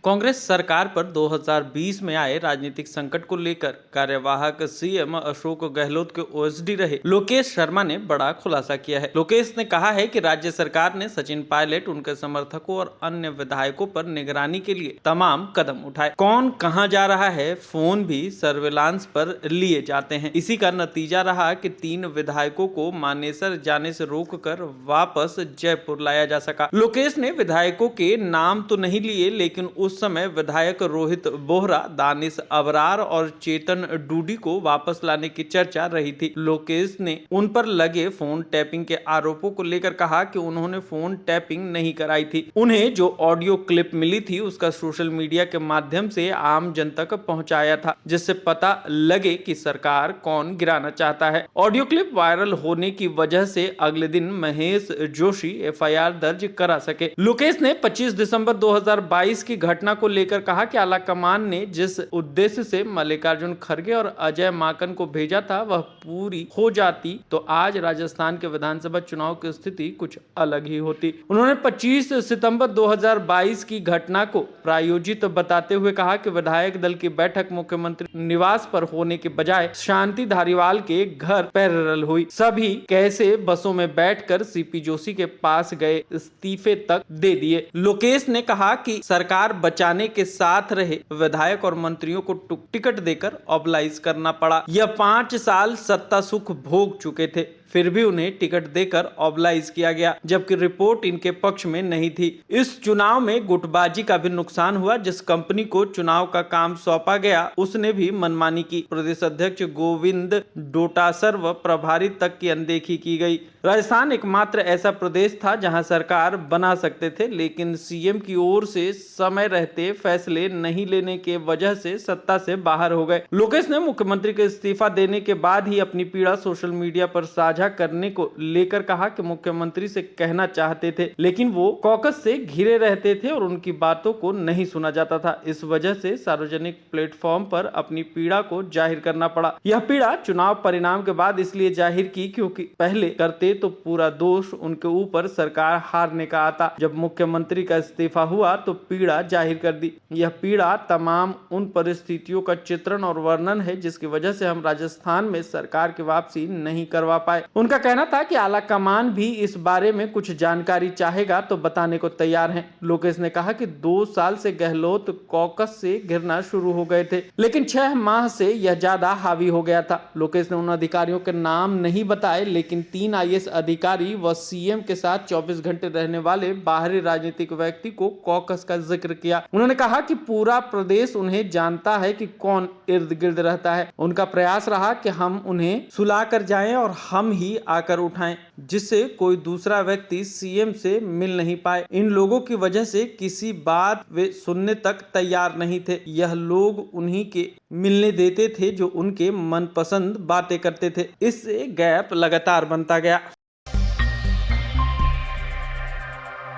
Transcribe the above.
कांग्रेस सरकार पर 2020 में आए राजनीतिक संकट को लेकर कार्यवाहक सीएम अशोक गहलोत के ओएसडी रहे लोकेश शर्मा ने बड़ा खुलासा किया है। लोकेश ने कहा है कि राज्य सरकार ने सचिन पायलट, उनके समर्थकों और अन्य विधायकों पर निगरानी के लिए तमाम कदम उठाए। कौन कहां जा रहा है, फोन भी सर्विलांस पर लिए जाते हैं। इसी का नतीजा रहा कि 3 विधायकों को मानेसर जाने से रोककर वापस जयपुर लाया जा सका। लोकेश ने विधायकों के नाम तो नहीं लिए, लेकिन उस समय विधायक रोहित बोहरा, दानिश अबरार और चेतन डूडी को वापस लाने की चर्चा रही थी। लोकेश ने उन पर लगे फोन टैपिंग के आरोपों को लेकर कहा कि उन्होंने फोन टैपिंग नहीं कराई थी। उन्हें जो ऑडियो क्लिप मिली थी उसका सोशल मीडिया के माध्यम से आम जन तक पहुंचाया था, जिससे पता लगे कि सरकार कौन गिराना चाहता है। ऑडियो क्लिप वायरल होने की वजह से अगले दिन महेश जोशी एफआईआर दर्ज करा सके। लोकेश ने 25 दिसंबर 2022 की घटना को लेकर कहा कि आलाकमान ने जिस उद्देश्य से मल्लिकार्जुन खड़गे और अजय माकन को भेजा था वह पूरी हो जाती तो आज राजस्थान के विधानसभा चुनाव की स्थिति कुछ अलग ही होती। उन्होंने 25 सितंबर 2022 की घटना को प्रायोजित बताते हुए कहा कि विधायक दल की बैठक मुख्यमंत्री निवास पर होने के बजाय शांति धारीवाल के घर पैरेलल हुई। सभी कैसे बसों में बैठकर सीपी जोशी के पास गए, इस्तीफे तक दे दिए। लोकेश ने कहा कि सरकार बचाने के साथ रहे विधायक और मंत्रियों को टिकट देकर ऑबलाइज करना पड़ा। यह 5 साल सत्ता सुख भोग चुके थे, फिर भी उन्हें टिकट देकर ऑबलाइज किया गया, जबकि रिपोर्ट इनके पक्ष में नहीं थी। इस चुनाव में गुटबाजी का भी नुकसान हुआ। जिस कंपनी को चुनाव का काम सौंपा गया उसने भी मनमानी की। प्रदेश अध्यक्ष गोविंद डोटासर व प्रभारी तक की अनदेखी की गई। राजस्थान एकमात्र ऐसा प्रदेश था जहां सरकार बना सकते थे, लेकिन सीएम की ओर से समय रहते फैसले नहीं लेने के वजह से सत्ता से बाहर हो गए। लोकेश ने मुख्यमंत्री के इस्तीफा देने के बाद ही अपनी पीड़ा सोशल मीडिया पर साझा करने को लेकर कहा कि मुख्यमंत्री से कहना चाहते थे, लेकिन वो कॉकस से घिरे रहते थे और उनकी बातों को नहीं सुना जाता था। इस वजह से सार्वजनिक प्लेटफॉर्म पर अपनी पीड़ा को जाहिर करना पड़ा। यह पीड़ा चुनाव परिणाम के बाद इसलिए जाहिर की क्योंकि पहले करते तो पूरा दोष उनके ऊपर सरकार हारने का आता। जब मुख्यमंत्री का इस्तीफा हुआ तो पीड़ा जाहिर कर दी। यह पीड़ा तमाम उन परिस्थितियों का चित्रण और वर्णन है जिसकी वजह से हम राजस्थान में सरकार की वापसी नहीं करवा पाए। उनका कहना था कि आलाकमान भी इस बारे में कुछ जानकारी चाहेगा तो बताने को तैयार हैं। लोकेश ने कहा कि 2 साल से गहलोत कॉकस से घिरना शुरू हो गए थे, लेकिन 6 माह से यह ज्यादा हावी हो गया था। लोकेश ने उन अधिकारियों के नाम नहीं बताए, लेकिन 3 आईएएस अधिकारी व सीएम के साथ 24 घंटे रहने वाले बाहरी राजनीतिक व्यक्ति को कॉकस का जिक्र किया। उन्होंने कहा कि पूरा प्रदेश उन्हें जानता है कि कौन इर्द गिर्द रहता है। उनका प्रयास रहा कि हम उन्हें सुला कर जाएं और हम ही आकर उठाएं, जिससे कोई दूसरा व्यक्ति सीएम से मिल नहीं पाए। इन लोगों की वजह से किसी बात वे सुनने तक तैयार नहीं थे। यह लोग उन्हीं के मिलने देते थे जो उनके मनपसंद बातें करते थे। इससे गैप लगातार बनता गया।